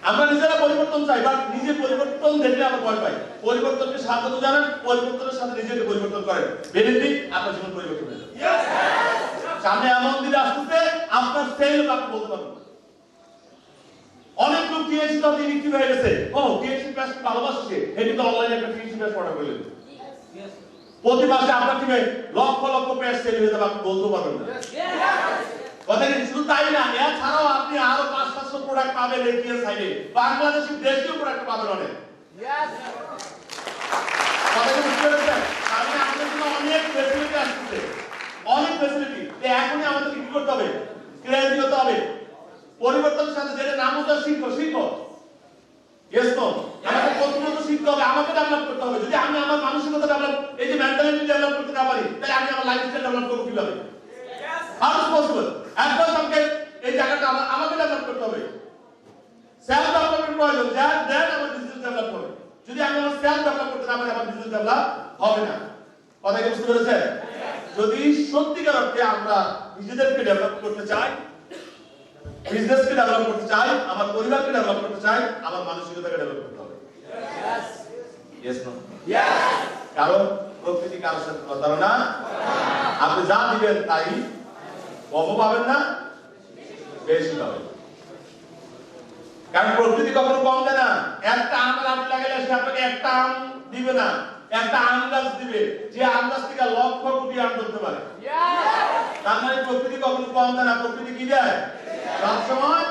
আমরা নিজেরা পরিবর্তন চাই, বাট নিজে পরিবর্তন পরিবর্তন দেখলে আমরা ভয় পাই। পরিবর্তনকে স্বাগত জানান, পরিবর্তনের সাথে নিজেকে পরিবর্তন করেন, বেরেন্দি আপনার জীবন পরিবর্তন হয়ে যাবে। সামনে এমন দিন আসতেছে আপনার সেই লোক আপনি বলতে পারবেন। অনেক লোক টিএসসি তো ইনএক্টিভ হয়ে গেছে। ও টিএসসি পাস ভালোবাসছে, এটি তো অনলাইনে একটা টিএসসি পাস পড়া হইল। প্রতি মাসে আপনার টিমে লক্ষ লক্ষ পেজ সেল হয়ে যাবে, আপনি বলতে পারবেন না। কথা কি? শুধু তাই না, এছাড়াও আপনি আরো 500-700 প্রোডাক্ট পাবেন এটিএস সাইডে। বাংলাদেশি দেশীয় প্রোডাক্ট পাবেন অনেক। কথা কি বুঝতে পেরেছেন? আমি আপনাদের জন্য অনেক ফ্যাসিলিটি আসছে, অনেক ফ্যাসিলিটি। এখনই আমাদের কি করতে হবে? ক্রিয়েটিভ হতে হবে। পরিবর্তনের সাথে যেটা নাম হচ্ছে শিখো। ইয়েস নো, আমাকে প্রতিনিয়ত শিখতে হবে, আমাকে ডেভেলপ করতে হবে। যদি আমি আমার মানসিকতা ডেভেলপ, এই যে মেন্টালিটি ডেভেলপ করতে না পারি, তাহলে আমি আমার লাইফস্টাইল ডেভেলপ করব কিভাবে? How is possible? একদম আমাকে এই জায়গাটা আমাকে ডেভেলপ করতে হবে। সেলফ ডেভেলপমেন্ট প্রয়োজন, দেন আমার বিজনেস ডেভেলপ হবে। যদি আমি আমার সেলফ ডেভেলপ করতে না পারি, আমার বিজনেস ডেভেলপ হবে না। কথা কি বুঝতে পেরেছেন? যদি সত্যিকার অর্থে আমরা নিজেদেরকে ডেভেলপ করতে চাই, বিজনেসকে ডেভেলপ করতে চাই, আমার পরিবারকে ডেভেলপ করতে চাই, আমার মানসিকতাকে ডেভেলপ করতে হবে। Yes no? কারণ প্রকৃতি কারোর সাথে প্রতারণা, আপনি যা দিবেন তাই কমও পাবেন না, বেশি পাবেন। কারণ প্রকৃতি কখনো কম দেয় না। একটা আমের আম লাগালে সে আপনাকে একটা আম দিবে না, একটা আম গাছ দিবে, যে আম গাছ থেকে লক্ষ কোটি আম ধরতে পারে। তার মানে প্রকৃতি কখনো কম দেয় না, প্রকৃতি কি দেয়? সবসময়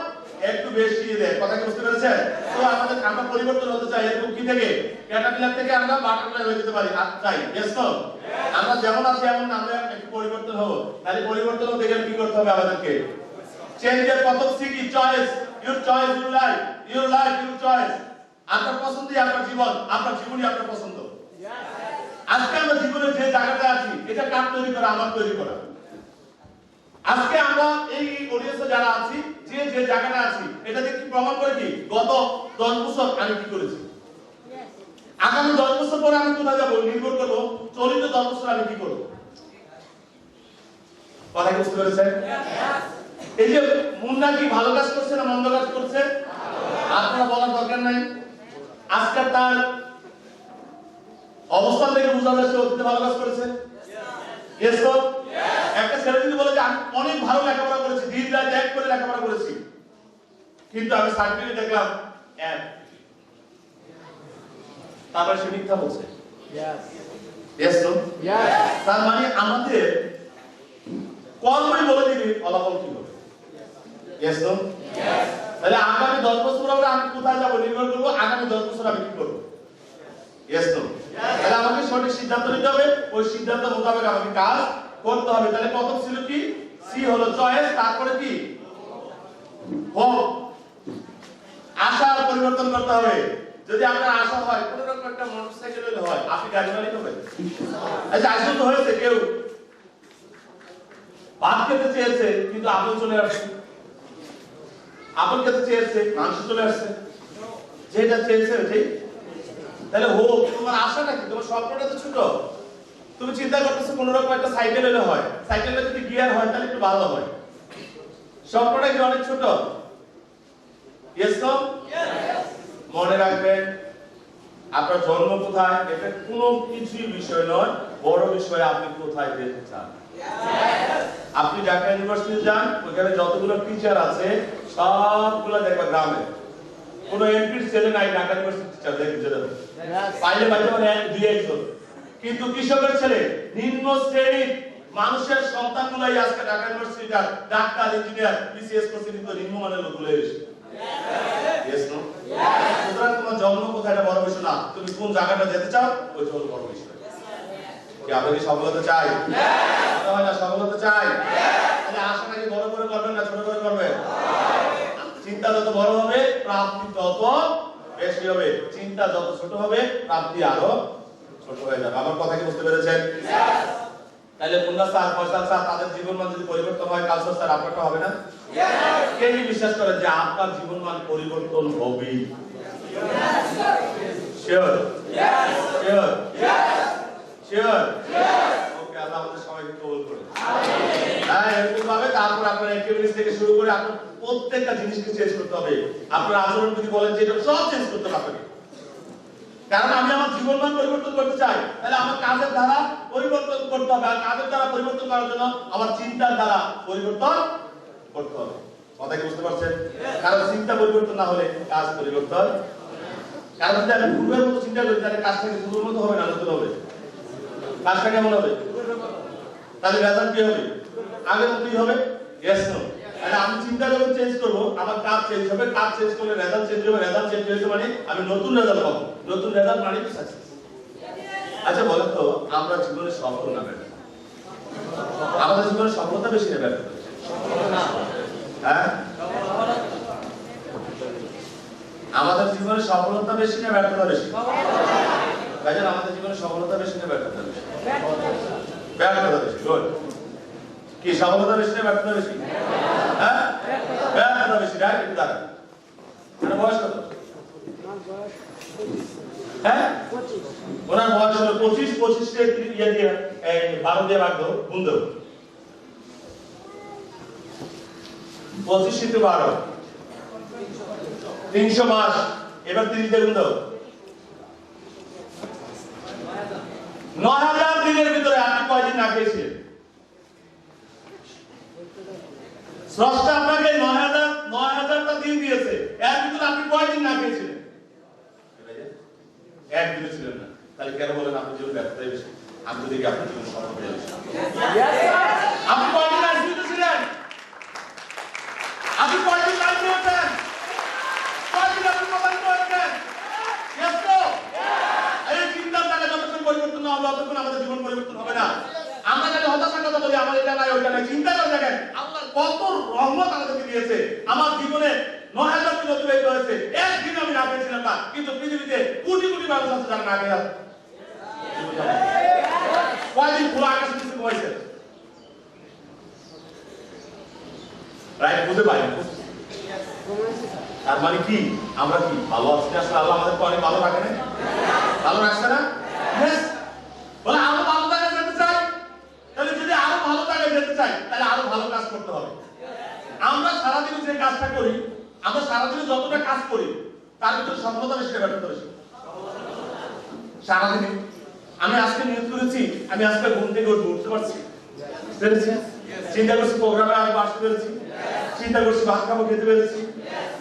একটু বেশি দেয়। কথা কি বুঝতে পেরেছেন? তো আমরা পরিবর্তন হতে চাই, এরকম কি থেকে ক্যাটারপিলার থেকে আমরা বাটারফ্লাই হয়ে যেতে পারি। চাই, ইয়েস নো? আমরা যেমন আছি এমন আমরা একটু পরিবর্তন হব। তাহলে পরিবর্তন হতে গেলে কি করতে হবে আমাদেরকে? চেঞ্জের প্রথম কি? Choice. Your choice, your life, your life, your choice. আপনার পছন্দই আপনার জীবন, আপনার জীবনই আপনার পছন্দ। আজকে আমরা জীবনের যে জায়গাটা আছি, এটা কার তৈরি করা? আমার তৈরি করা। আজকে আমরা এই অডিয়েন্সে যারা আছি, যে জায়গাটা আছি, এটা দিয়ে কি প্রমাণ করে কি? গত 10 বছর আমি কি করেছি, আগামী 10 বছর পরে আমি কোথায় যাবো নির্ভর করবো চলিত 10 বছর আমি কি করবো। কথা কি বুঝতে পেরেছেন? এই যে মুন্না কি ভালো কাজ করছে না মন্দ কাজ করছে আপনারা বলার দরকার নাই। আজকে তার অবস্থান থেকে বোঝা যাচ্ছে অতীতে ভালো কাজ করেছে। ইয়েস তো? একটা ছেলে যদি বলে যে আমি অনেক ভালো লেখাপড়া করেছি, দিন রাত এক করে লেখাপড়া করেছি, কিন্তু আমি সার্টিফিকেট দেখলাম এক, তারপরে সে মিথ্যা বলছে। ইয়েস তো? তার মানে আমাদের কর্মই বলে দিবি ফলাফল কি হবে। ইয়েস তো? তাহলে আগামী 10 বছর পরে আমি কোথায় যাব নির্ভর করবো আগামী 10 বছর আমি কি করবো। ইয়েস তো? তাহলে আমাকে সঠিক সিদ্ধান্ত নিতে হবে, ওই সিদ্ধান্ত মোতাবেক আমাকে কাজ করতে হবে। তাহলে প্রথম ছিল কি? সি হলো চয়েস, তারপরে কি? হোপ, আশার পরিবর্তন করতে হবে। যদি আপনার আশা হয় কোন রকম একটা মোটরসাইকেল হলে হয়, আপনি গাড়ি মালিক হবেন। আচ্ছা, আসলে তো হয়েছে কেউ ভাত খেতে চেয়েছে কিন্তু আপেল চলে আসছে, আপেল খেতে চেয়েছে মাংস চলে আসছে, যেটা চেয়েছে ওইটাই। তাহলে হোক, তোমার আশাটা কি? তোমার স্বপ্নটা তো ছোট। তুমি চিন্তা করতেছো কোন রকম একটা সাইকেল হলে হয়, সাইকেলটা যদি গিয়ার হয় তাহলে একটু ভালো হয়। স্বপ্নটা কি অনেক ছোট? ইয়েস তো? মনে রাখবেন আপনার জন্ম কোথায় এটা কোনো কিছুই বিষয় নয়, বড় বিষয় আপনি কোথায় যেতে চান। আপনি ঢাকা ইউনিভার্সিটি যান, ওখানে যতগুলো টিচার আছে সবগুলো দেখবা গ্রামে। কোনো এমপির ছেলে নাই ঢাকা ইউনিভার্সিটি টিচার দেখতে যাবে, পাইলে পাইলে মানে 2-1 জন। কিন্তু কৃষকের ছেলে নিম্ন শ্রেণীর মানুষের সন্তানগুলাই আজকে ঢাকা ইউনিভার্সিটির ডাক্তার, ইঞ্জিনিয়ার, বিসিএস করছে, কিন্তু নিম্নমানের লোকগুলো এসে। Yes no? সুতরাং তোমার জন্ম কোথায় এটা বড় বিষয় না, তুমি কোন জায়গাটা যেতে চাও ওইটা হলো বড় বিষয়। কি আমরা কি সফলতা চাই? হয় না সফলতা চাই? তাহলে আশাটা কি বড় করে করবেন না ছোট করে করবেন? চিন্তা যত বড় হবে প্রাপ্তি তত বেশি হবে, চিন্তা যত ছোট হবে প্রাপ্তি আরো ছোট হয়ে যাবে। আমার কথা কি বুঝতে পেরেছেন? তাহলে মুন্না স্যার, ফয়সাল স্যার তাদের জীবনমান যদি পরিবর্তন হয়, কালচার স্যার আপনারটা হবে না? কে কি বিশ্বাস করে যে আপনার জীবনমান পরিবর্তন হবে? শিওর? শিওর? শিওর? ওকে, আল্লাহ আমাদের সবাইকে কবুল করুন। হ্যাঁ, এরকম ভাবে তারপর আপনার অ্যাক্টিভিটিস থেকে শুরু করে আপনার প্রত্যেকটা জিনিসকে চেঞ্জ করতে হবে। আপনার আচরণ যদি বলেন যে এটা সব চেঞ্জ করতে হবে আপনাকে, কারণ আমি আমার জীবনমান পরিবর্তন করতে চাই, তাহলে আমার কাজের দ্বারা পরিবর্তন করতে হবে। আর কাজের দ্বারা পরিবর্তন করার জন্য আমার চিন্তার দ্বারা পরিবর্তন করতে হবে। কথা কি বুঝতে পারছেন? কারণ চিন্তা পরিবর্তন না হলে কাজ পরিবর্তন। কারণ যদি আমি পূর্বের মতো চিন্তা করি তাহলে কাজটা কি পূর্বের মতো হবে না নতুন হবে? কাজটা কেমন হবে? তাহলে রেজাল্ট কি হবে? আগের মতোই হবে। Yes no? তাহলে আমি চিন্তা যখন চেঞ্জ করব আমার কাজ চেঞ্জ হবে, কাজ চেঞ্জ করলে রেজাল্ট চেঞ্জ হবে, রেজাল্ট চেঞ্জ হয়েছে মানে আমি নতুন রেজাল্ট পাবো, নতুন রেজাল্ট মানে সাকসেস। আচ্ছা বলেন তো আমরা জীবনে সফল না ব্যর্থ? আমাদের জীবনে সফলতা বেশি না ব্যর্থতা? হ্যাঁ, আমাদের জীবনে সফলতা বেশি না ব্যর্থতা বেশি? ভাইজান আমাদের জীবনে সফলতা বেশি না ব্যর্থতা বেশি? ব্যর্থতা বেশি। গুড। কি সফলতা বেশি না ব্যর্থতা বেশি? হ্যাঁ, ব্যর্থতা বেশি। রাইট? একটু দাঁড়ান। আপনার বয়স কত? হ্যাঁ, ওনার বয়স হলো 25। 25 কে ইয়ে দিয়ে 12 দিয়ে ভাগ দাও, গুণ দাও। 25 × 12 300 মাস। এবার 30 দিয়ে গুণ দাও। 9000 দিনের ভিতরে আপনি কয়দিন না খেয়েছিলেন? স্রষ্টা আপনাকে 9000টা দিন দিয়েছে, এর ভিতরে আপনি কয়দিন না খেয়েছিলেন? একদিনও ছিলেন না। তাহলে কেন বলেন আপনি জীবন ব্যর্থতাই বেশি? আমি তো দেখি আপনার জীবন সফলতাই বেশি। আপনি কয়দিন আইসিইউতে ছিলেন? আপনি কয়দিন লাইফ করেছেন? কয়দিন আপনি মোবাইল করেছেন? Yes no? এই চিন্তার দ্বারা যতক্ষণ পরিবর্তন না হবে ততক্ষণ আমাদের জীবন পরিবর্তন হবে না। আমরা যদি হতাশার কথা বলি আমার এটা নাই ওইটা নাই, চিন্তা করে দেখেন আল্লাহ কত রহমত আমাদেরকে দিয়েছে। আমার জীবনে 9000 দিন অতিবাহিত হয়েছে, একদিন আমি না পেয়েছিলাম না, কিন্তু পৃথিবীতে কোটি কোটি মানুষ আছে যারা না পেয়ে আছে। কয়দিন খোলা আকাশের নিচে ঘুমাইছে? রাইট? বুঝতে পারি। তার মানে কি আমরা কি ভালো আছি? আসলে আল্লাহ আমাদেরকে অনেক ভালো রাখে না? ভালো রাখছে না? ইয়েস। বলে আরো ভালো জায়গায় যেতে চাই, তাহলে যদি আরো ভালো জায়গায় যেতে চাই তাহলে আরো ভালো কাজ করতে হবে। আমরা সারাদিন যে কাজটা করি, আমরা সারাদিনে যতটা কাজ করি তার ভিতরে সফলতা বেশি না ব্যর্থতা বেশি? সারাদিনে আমি আজকে নিয়োগ করেছি, আমি আজকে ঘুম থেকে উঠতে পারছি, পেরেছি? চিন্তা করছি প্রোগ্রামে আমি আসতে পেরেছি, চিন্তা করছি ভাত খাবো খেতে পেরেছি,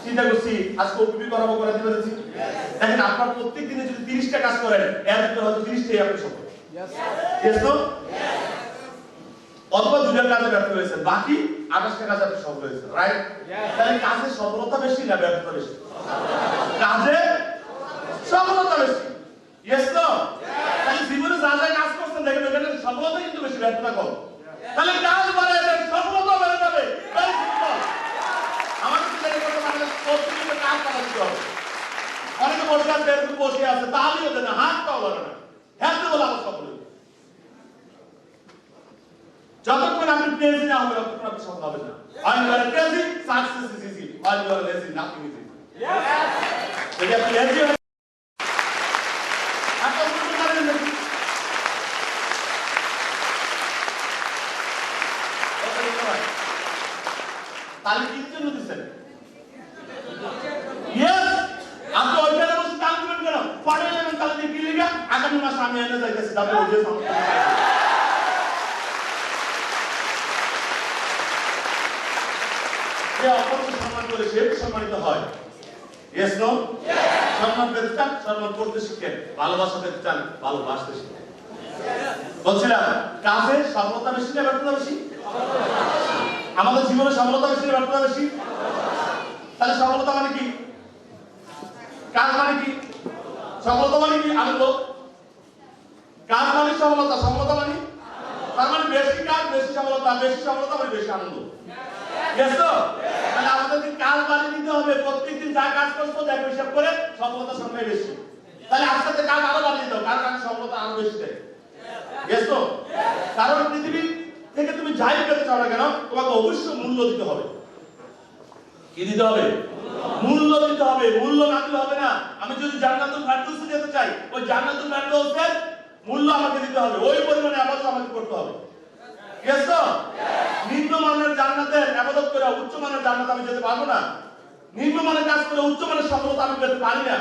চিন্তা করছি আজকে ওপিপি করাবো করাতে পেরেছি। দেখেন আপনার প্রত্যেক দিনে যদি 30টা কাজ করেন এর ভিতরে হয়তো 30টাই আপনি সফল। Yes no? অথবা 2টা কাজে ব্যর্থ হয়েছে, বাকি 28টা কাজে আপনি সফল হয়েছে। রাইট? তাহলে কাজে সফলতা বেশি না ব্যর্থতা বেশি? কাজে সফলতা বেশি। Yes no? তাহলে জীবনে যা যা কাজ করছেন দেখেন এখানে সফলতা কিন্তু বেশি, ব্যর্থতা কম। তাহলে কাজ বাড়ায় যাবে, সফলতা বেড়ে যাবে। Very simple. আমাদের যেটা করতে হবে প্রত্যেকটা কাজ করা দিতে হবে। অনেকে বসে আছে, বসে আছে, তাহলেই হতে না, হাত পাওয়া যাবে না, হ্যাঁ বলে আমার সফল হবে। যতক্ষণ আপনি প্রেজি না হবে ততক্ষণ আপনি সফল হবেন না। When you are crazy, success is easy. When you are lazy, nothing is easy. যদি আপনি lazy হন, আপনি করতে পারবেন না। তাহলে কি জন্য দিচ্ছেন? ইয়েস, আপনি ওইখানে বসে তাল দিবেন কেন? পরে যাবেন তাহলে দিয়ে কি লিখা? আগামী মাসে আমি এনে যাইতেছি, তারপরে ওই যে সমস্যা। যে অপরকে সম্মান করে সে সম্মানিত হয়। Yes no? সম্মান পেতে চান, সম্মান করতে শিখেন। ভালোবাসা পেতে চান, ভালোবাসতে শিখেন। বলছিলাম কাজে সফলতা বেশি না ব্যর্থতা বেশি? আমাদের জীবনে সফলতা বেশি না ব্যর্থতা বেশি? তাহলে সফলতা মানে কি? কাজ মানে কি? সফলতা মানে কি? আনন্দ। কাজ মানে সফলতা, সফলতা মানে তার মানে বেশি কাজ বেশি সফলতা, বেশি সফলতা মানে বেশি আনন্দ। ইয়েস তো? তাহলে আমাদেরকে কাজ বাড়িয়ে দিতে হবে। প্রত্যেকদিন যা কাজ করছো দেখো হিসাব করে সফলতার সংখ্যা বেশি। তাহলে আস্তে আস্তে কাজ আরো বাড়িয়ে দাও, কারণ আমি সফলতা আরো বেশি দেয়। ইয়েস তো? কারণ পৃথিবী থেকে তুমি যাই পেতে চাও না কেন তোমাকে অবশ্যই মূল্য দিতে হবে। কি দিতে হবে? মূল্য দিতে হবে। মূল্য না দিলে হবে না। আমি যদি জান্নাতুল ফেরদৌসে যেতে চাই, ওই জান্নাতুল ফেরদৌসের মূল্য আমাকে দিতে হবে, ওই পরিমাণে ইবাদত আমাকে করতে হবে। ইয়েস তো? নিম্নমানের জান্নাতের ইবাদত করে উচ্চমানের জান্নাত আমি যেতে পারবো না। নিম্নমানের কাজ করে উচ্চমানের সফলতা আমি পেতে পারি না।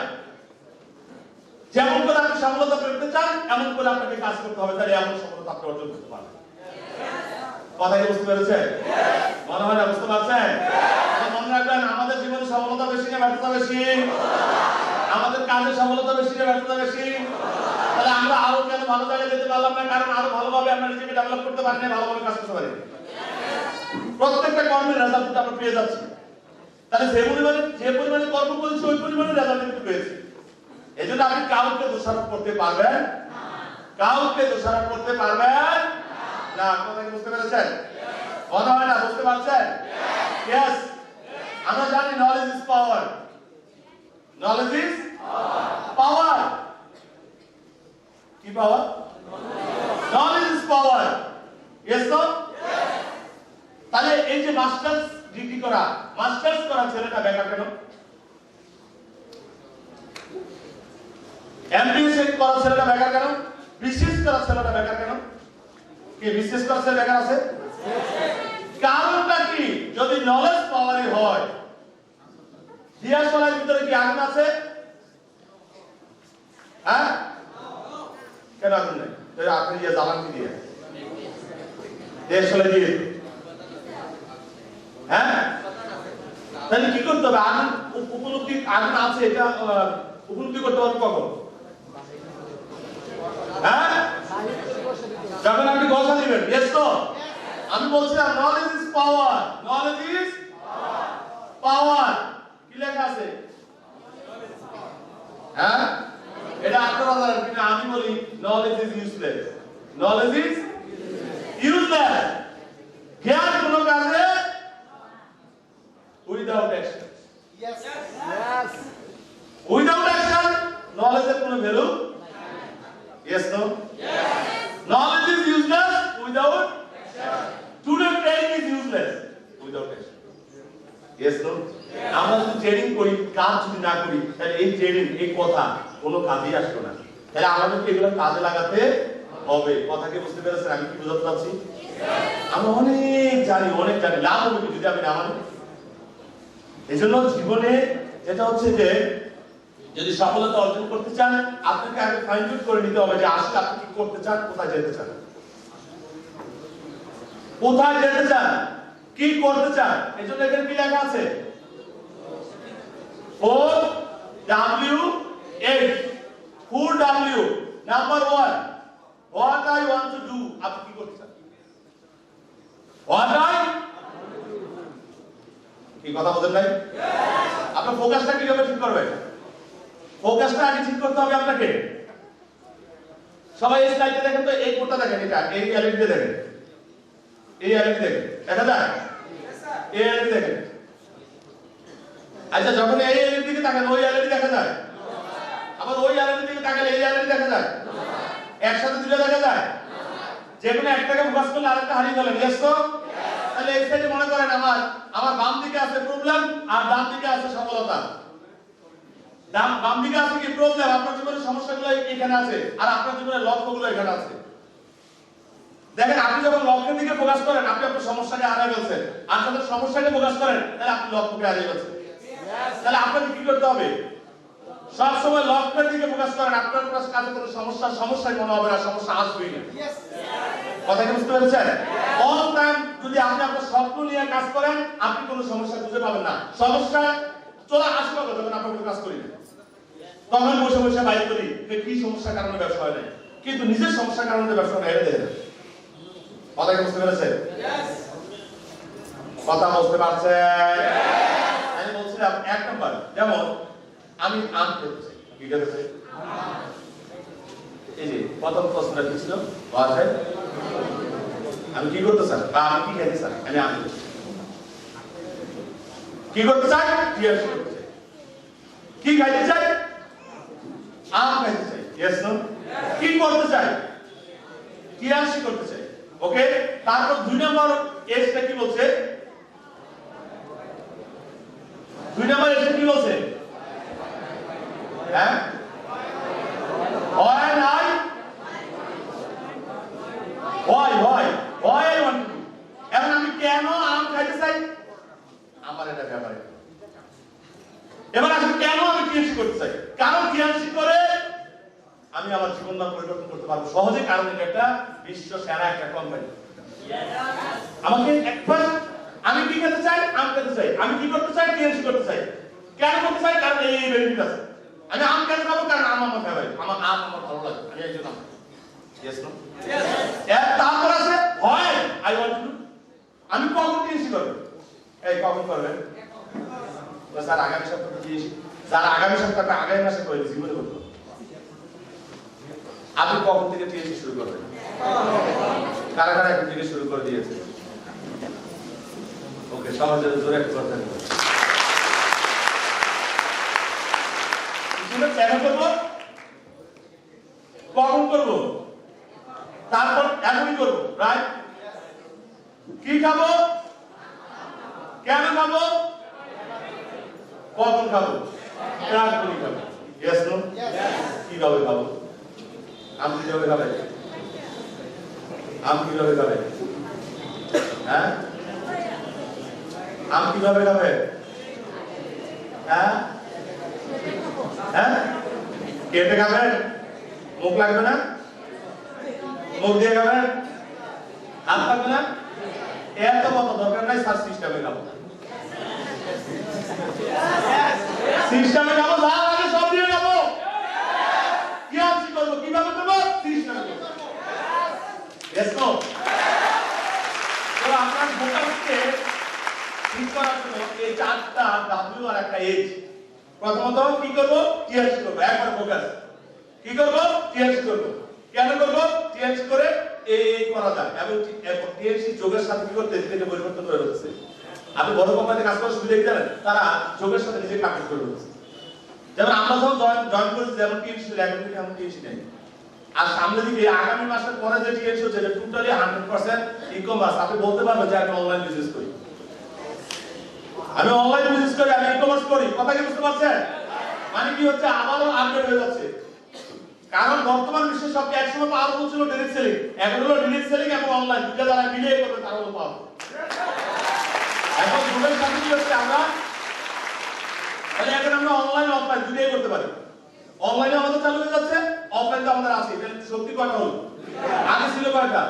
যেমন সফলতা পেতে চান এমন করে আপনাকে কাজ করতে হবে, তাহলে এমন সফলতা আপনি অর্জন করতে পারবেন। কথা কি বুঝতে পেরেছেন? মনে হয় না বুঝতে পারছেন? মনে রাখবেন, আমাদের জীবনে সফলতা বেশি না ব্যর্থতা বেশি? আমাদের কাজে সফলতা বেশি না ব্যর্থতা বেশি? তাহলে আমরা আরো কেন ভালো জায়গায় যেতে পারলাম না? কারণ আরো ভালোভাবে আমরা নিজেকে ডেভেলপ করতে পারি না, ভালোভাবে কাজ করতে পারি না। প্রত্যেকটা কর্মের রেজাল্ট আমরা পেয়ে যাচ্ছি। তাহলে যে পরিমাণে কর্ম করেছি ওই পরিমাণে রেজাল্ট কিন্তু পেয়েছি। এই জন্য আপনি কাউকে দোষারোপ করতে পারবেন কাউকে দোষারোপ করতে পারবেন না। কথা কি বুঝতে পেরেছেন? মনে হয় না বুঝতে পারছেন? ইয়েস, আমরা জানি knowledge is power. Knowledge is power. কি power? Knowledge is power. Yes তো? তাহলে এই যে মাস্টার্স ডিগ্রি করা, মাস্টার্স করা ছেলেটা বেকার কেন? এমবিএস করা ছেলেটা বেকার কেন? বিসিএস করা ছেলেটা বেকার কেন? কি বিসিএস করা ছেলে বেকার আছে? কারণটা কি? যদি নলেজ পাওয়ারই হয়, দিয়াশলার ভিতরে কি আগুন আছে? হ্যাঁ, কেন আগুন নেই? আপনি যে জ্বালান কি দিয়ে দিয়াশলা দিয়ে, হ্যাঁ, তাহলে কি করতে হবে? আগুন উপলব্ধি, আগুন আছে এটা উপলব্ধি করতে হবে কখন? হ্যাঁ, যখন আপনি গসা দিবেন। ইয়েস তো? আমি বলছিলাম knowledge is power. Knowledge is power. কি লেখা আছে? হ্যাঁ, এটা আপনারা জানেন কিনা আমি বলি knowledge is useless. Knowledge is useless. জ্ঞান কোনো কাজে without action. Yes. Yes. Without action নলেজের কোনো value. Yes no? Knowledge is useless without action. Student training is useless without action. Yes, no? আমরা যদি ট্রেনিং করি, কাজ যদি না করি, তাহলে এই ট্রেনিং, এই কথা কোনো কাজেই আসবে না। তাহলে আমাদেরকে এগুলো কাজে লাগাতে হবে। কথা কি বুঝতে পেরেছেন আমি কি বোঝাতে চাচ্ছি? আমরা অনেক জানি, লাভ হবে কি যদি আমি না মানি? এই জন্য জীবনে যেটা হচ্ছে যে যদি সফলতা অর্জন করতে চান, আপনাকে আগে ফাইন্ড আউট করে নিতে হবে যে আসলে আপনি কি করতে চান, কোথায় যেতে চান, কোথায় যেতে চান, কি করতে চান। এই জন্য এখানে কি লেখা আছে? 4W8 4W। Number 1, what I want to do। আপনি কি করতে চান? what I কি কথা বলেন নাই? আপনার ফোকাসটা কিভাবে ঠিক করবেন? ফোকাসটা আগে ঠিক করতে হবে আপনাকে। সবাই এই স্লাইডে দেখেন তো, এই কোডটা দেখেন, এটা এই এলইডি দেখেন, এই এলইডি দেখেন, দেখা যায়? এই এলইডি দেখেন। আচ্ছা, যখন এই এলইডি দিকে তাকান ওই এলইডি দেখা যায়? আবার ওই এলইডি দিকে তাকালে এই এলইডি দেখা যায়? একসাথে দুটো দেখা যায়? যেকোনো একটাকে ফোকাস করলে আরেকটা হারিয়ে গেলেন। ইয়েস তো? তাহলে এই সাইডে মনে করেন আমার বাম দিকে আছে প্রবলেম আর ডান দিকে আছে সফলতা। বাম দিকে আছে কি প্রবলেম, আপনার জীবনের সমস্যাগুলো এখানে আছে, আর আপনার জীবনের লক্ষ্যগুলো এখানে আছে। দেখেন, আপনি যখন লক্ষ্যের দিকে ফোকাস করেন আপনি আপনার সমস্যাকে হারিয়ে ফেলছেন, আর যখন সমস্যাকে ফোকাস করেন তাহলে আপনি লক্ষ্যকে হারিয়ে ফেলছেন। তাহলে আপনাকে কি করতে হবে? সব সময় লক্ষ্যের দিকে ফোকাস করেন। আপনার কাছে কোনো সমস্যাই মনে হবে না, সমস্যা আসবেই না। কথা কি বুঝতে পেরেছেন? অল টাইম যদি আপনি আপনার স্বপ্ন নিয়ে কাজ করেন, আপনি কোনো সমস্যা খুঁজে পাবেন না। সমস্যা চলে আসবে যখন আপনি কোনো কাজ করি না, তখন বসে বসে বাইর করি যে কি সমস্যার কারণে ব্যবসা হয় না, কিন্তু নিজের সমস্যার কারণে ব্যবসা হেরে দেয়। কথা কি বুঝতে পেরেছেন? কথা বুঝতে পারছেন? আমি বলছিলাম 1 নাম্বার, যেমন আমি আম খেতে চাই। কি খেতে চাই? এই যে প্রথম প্রশ্নটা কি ছিল? ভাষায় আমি কি করতে চাই বা আমি কি খেতে চাই? আমি আম খেতে চাই। কি করতে চাই? টিয়ার্স করতে চাই। কি খাইতে চাই? আম খাইতে চাই। Yes no? কি করতে চাই? টিয়ার্স করতে চাই। ওকে, তারপর 2 নম্বর এসটা কি বলছে? 2 নম্বর এসটা কি বলছে? হ্যাঁ, why I want to do। এখন আমি কেন আম খাইতে চাই? আমার এটা ব্যাপারে। এবার আসলে কেন আমি টিএনসি করতে চাই? কারণ টিএনসি করে আমি আমার জীবনমান পরিবর্তন করতে পারবো সহজে, কারণ এটা একটা বিশ্ব সেরা একটা কোম্পানি। আমাকে একবার আমি কি খেতে চাই, আম খেতে চাই, আমি কি করতে চাই, টিএনসি করতে চাই। কেন করতে চাই? কারণ এই বেনিফিট আছে। আমি আম কেন খাবো? কারণ আম আমার ফেভারিট, আমার আম আমার ভালো লাগে, আমি এই জন্য। Yes no? এর তারপর আছে হয় আই ওয়ান্ট টু। আমি কখন টিএনসি করব? এই কখন করবেন? স্যার আগামী সপ্তাহে টিএনসি, যারা আগামী সপ্তাহে আগামী মাসে করে জীবনে করবো। আপনি কখন থেকে টিএনসি শুরু করবেন? কারা কারা এখন থেকে শুরু করে দিয়েছে? ওকে, সমাজে জোরে একটা কথা বলবো। কেন করবো, কখন করবো, তারপর এখনই করবো, রাইট? কি খাবো, কেন খাবো, কখন খাবো, এখনই খাবো। Yes no? কিভাবে খাবো? আম কিভাবে খাবে? আম কিভাবে খাবে? হ্যাঁ, আম কিভাবে খাবে? হ্যাঁ হ্যাঁ, কেটে খাবেন? মুখ লাগবে না? মুখ দিয়ে খাবেন? হাত লাগবে না? এত কথা দরকার নাই, স্যার সিস্টেমে খাবো। সিস্টেমে খাবো, যা লাগে সব দিয়ে খাবো। কি আছি করবো, কিভাবে করবো? সিস্টেমে করবো। Yes no? তো আপনার ফোকাসকে ঠিক করার জন্য এই চারটা ডাব্লিউ আর একটা এইচ। প্রথমত কি করব? টিএনসি করব, একবার ফোকাস। কি করব? টিএনসি করব। কেন করব? টিএনসি করে এই করা যায়, এবং টিএনসি যোগের সাথে কি করতে নিজেকে পরিবর্তন করে ফেলছে। আপনি বড় কোম্পানিতে কাজ করার সুবিধা কি জানেন? তারা যোগের সাথে নিজেকে আপডেট করে ফেলছে। যেমন আমরা যখন জয়েন করেছি, যেমন টিএনসি এখন থেকে এমন টিএনসি নেই। আর সামনে দিকে আগামী মাসের পরে যে টিএনসি হচ্ছে, এটা টোটালি 100% ই-কমার্স। আপনি বলতে পারবেন যে আমি অনলাইন বিজনেস করি, আমি অনলাইন বিজনেস করি, আমি ই-কমার্স করি। কথা কি বুঝতে পারছেন? মানে কি হচ্ছে, আবারও আপডেট হয়ে যাচ্ছে। কারণ বর্তমান বিশ্বে সবচেয়ে একসময় পাওয়ারফুল ছিল ডাইরেক্ট সেলিং, এখন হলো ডাইরেক্ট সেলিং এবং অনলাইন, দুটো যারা মিলিয়ে করবে তারা হলো পাওয়ারফুল। এখন যুগের সাথে কি হচ্ছে, আমরা তাহলে এখন আমরা অনলাইন অফলাইন দুটোই করতে পারি। অনলাইনে আমাদের চালু হয়ে যাচ্ছে, অফলাইন তো আমাদের আছে। তাহলে শক্তি কয়টা হলো? আগে ছিল কয়টা,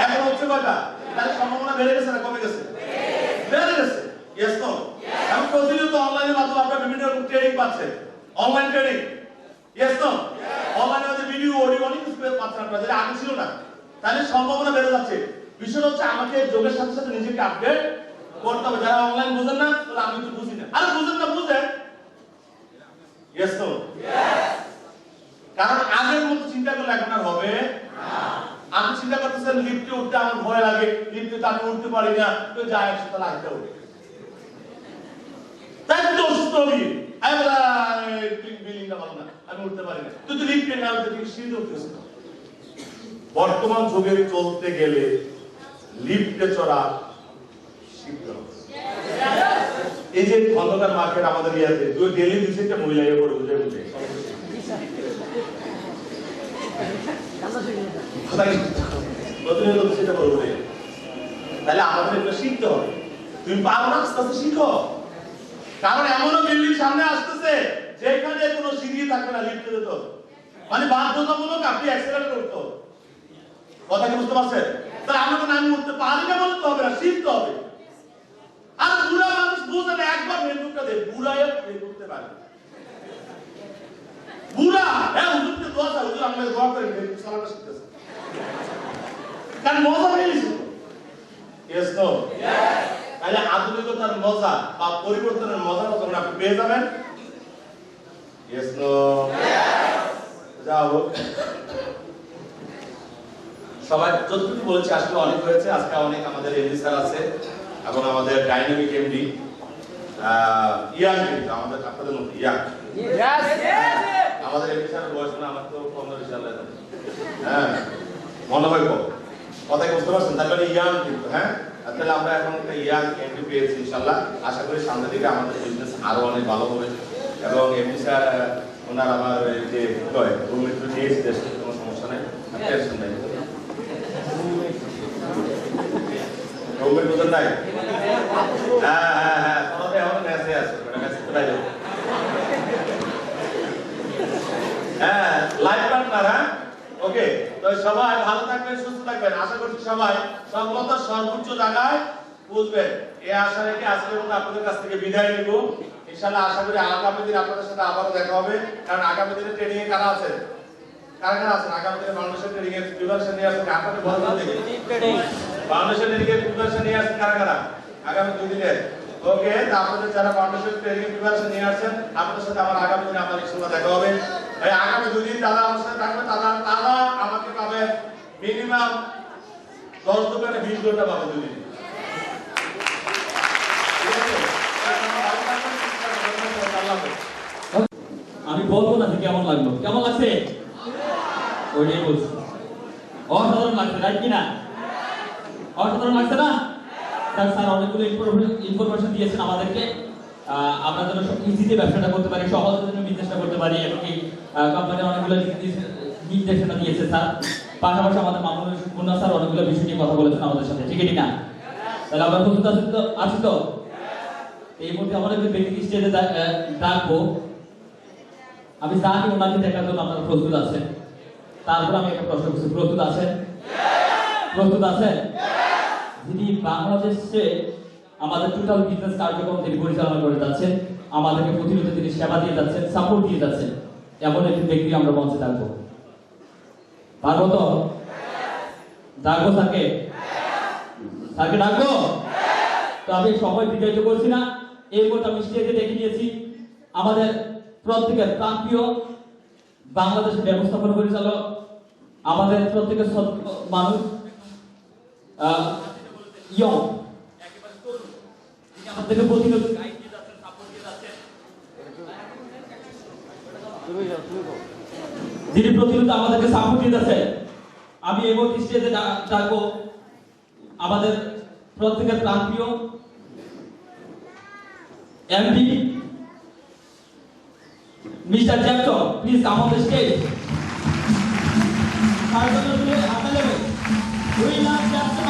এখন হচ্ছে কয়টা? তাহলে সম্ভাবনা বেড়ে গেছে না কমে গেছে? বেড়ে গেছে। Yes no? এখন প্রতিনিয়ত অনলাইনের মাধ্যমে আপনারা বিভিন্ন রকম ট্রেনিং পাচ্ছেন, অনলাইন ট্রেনিং। Yes no? অনলাইনে যে ভিডিও অডিও অনেক কিছু পাচ্ছেন আপনারা, যেটা আগে ছিল না। তাহলে সম্ভাবনা বেড়ে যাচ্ছে। বিষয় হচ্ছে আমাকে যোগের সাথে সাথে নিজেকে আপডেট করতে হবে। যারা অনলাইন বোঝেন না, তাহলে আমি তো বুঝি না। আরে বুঝেন না, বুঝেন। Yes no? কারণ আগের মতো চিন্তা করলে এখন আর হবে না। আমি চিন্তা করতেছেন লিফটে উঠতে আমার ভয় লাগে, লিফটে তো আমি উঠতে পারি না, তো যাই একসাথে লাগতে হবে, তাই তো অসুস্থ হবি। বিল্ডিংটা ভালো না, আমি উঠতে পারি না, তুই তো লিফটে না উঠতে তুই সিঁড়ি উঠতেছিস না। বর্তমান যুগে চলতে গেলে লিফটে চড়া শিখতে হবে। এই যে খন্দকার মার্কেট আমাদের ইয়াতে তুই ডেলি 2-3টা মহিলা এ করে বুঝে বুঝে প্রতিনিয়ত সেটা বলবো। তাহলে আমাদের এটা শিখতে হবে। তুমি পারো না, আস্তে আস্তে শিখো। কারণ এমনও বিল্ডিং সামনে আসতেছে যেখানে কোনো সিঁড়ি থাকবে না, লিফটে যেতে হবে। মানে বাধ্যতামূলক আপনি অ্যাক্সেলারেটর করতে হবে। কথা কি বুঝতে পারছেন? তাহলে আমাকে আমি উঠতে পারি না বলতে হবে না, শিখতে হবে। আর বুড়া মানুষ বুঝে না, একবার ফেসবুকটা দে, বুড়ায় করতে পারে। বুড়া হ্যাঁ, হুজুরকে দোয়া চাই, হুজুর আমাকে দোয়া করেন, ফেসবুক চালানো শিখতেছে। কারণ মজা পেয়েছি। Yes no? তাহলে আধুনিকতার মজা বা পরিবর্তনের মজা যখন আপনি পেয়ে যাবেন, ইয়েস নো? যাও সবাই যতটুকু বলেছি আসলে অনেক হয়েছে। আজকে অনেক আমাদের এমডি স্যার আছে এবং আমাদের ডাইনামিক এমডি ইয়াং, কিন্তু আমাদের আপনাদের মধ্যে ইয়াং। আমাদের এমডি স্যারের বয়স না, আমার তো 15 সাল। হ্যাঁ, মনে হয় কম। কথা বুঝতে পারছেন? তার মানে ইয়াং কিন্তু। হ্যাঁ, তাহলে আমরা এখন একটা ইয়াং এমডি পেয়েছি। ইনশাআল্লাহ আশা করি সামনের দিকে আমাদের বিজনেস আরো অনেক ভালো হবে। এবং এমডি স্যার ওনার আমার যে রুমমেট দিয়েছি, দেশে কোনো সমস্যা নেই, টেনশন নেই। রুমমেট বোঝেন নাই? হ্যাঁ হ্যাঁ হ্যাঁ, তোমাদের এখন মেসেজ আছে, মেসেজ কোথায় যাবে? হ্যাঁ, লাইফ আপনার, হ্যাঁ? ওকে, তো সবাই ভালো থাকবেন, সুস্থ থাকবেন। আশা করছি সবাই সফলতার সর্বোচ্চ জায়গায় বুঝবেন। এই আশা রেখে আজকের মতো আপনাদের কাছ থেকে বিদায় নিব। ইনশাআল্লাহ আশা করি আগামী দিন আপনাদের সাথে আবারও দেখা হবে। কারণ আগামী দিনে ট্রেনিং এ কারা আছেন? কারা আছেন আগামী দিনে বাংলাদেশের ট্রেনিং এর প্রিপারেশন নিয়ে আসছেন? আপনাদের বলতে দেখি বাংলাদেশের ট্রেনিং এর প্রিপারেশন নিয়ে আসছেন কারা আগামী 2 দিনে? ওকে, তা আপনাদের যারা বাংলাদেশের ট্রেনিং এর প্রিপারেশন নিয়ে আসছেন, আপনাদের সাথে আমার আগামী দিনে আমার ইনশাআল্লাহ দেখা হবে। এই আগামী 2 দিন যারা আমার সাথে থাকবে তারা আমাকে পাবেন মিনিমাম 10 দোকানে 20 ঘন্টা পাবে 2 দিন। আমি বলবো না যে কেমন লাগলো, কেমন লাগছে ওইটাই বলছি। অসাধারণ লাগছে, রাইট কিনা? অসাধারণ লাগছে না? স্যার অনেকগুলো ইনফরমেশন দিয়েছেন আমাদেরকে। আমরা যেন ইজিতে ব্যবসাটা করতে পারি, সহজে যেন বিজনেসটা করতে পারি, এমনকি কোম্পানি অনেকগুলো নির্দেশনা দিয়েছে স্যার। পাশাপাশি আমাদের মামুন মুন্না স্যার অনেকগুলো বিষয় নিয়ে কথা বলেছেন আমাদের সাথে, ঠিক না? তাহলে আমরা প্রস্তুত আছি তো? এই মুহূর্তে আমরা একটু ব্যক্তি স্টেজে ডাকবো। আমি জানি ওনাকে দেখার জন্য আপনারা প্রস্তুত আছেন। তারপর আমি একটা প্রশ্ন করছি, প্রস্তুত আছেন? প্রস্তুত আছেন? যিনি বাংলাদেশে আমাদের টোটাল বিজনেস কার্যক্রম তিনি পরিচালনা করে যাচ্ছেন, আমাদেরকে প্রতিনিয়ত তিনি সেবা দিয়ে যাচ্ছেন, সাপোর্ট দিয়ে যাচ্ছেন, এমন একটি ব্যক্তি আমরা মঞ্চে ডাকবো। পারবো তো? ডাকবো স্যারকে? স্যারকে ডাকবো? তো আমি সময় বিদায়িত করছি না। এই মুহূর্তে আমি স্টেজে দেখে নিয়েছি আমাদের প্রত্যেকের প্রান্তীয় বাংলাদেশের ব্যবস্থাপনা পরিচালক, আমাদের প্রত্যেকের মানুষ ইয়ং, আমাদেরকে প্রতিনিয়ত গাইড দিয়ে যাচ্ছেন, সাপোর্ট দিয়ে যাচ্ছেন, যিনি প্রতিনিয়ত আমাদেরকে সাপোর্ট দিয়ে যাচ্ছেন। আমি এই মুহূর্তে স্টেজে ডাকবো আমাদের প্রত্যেকের প্রান্তীয় MD mister Jackson, please come on the stage. We love Jackson.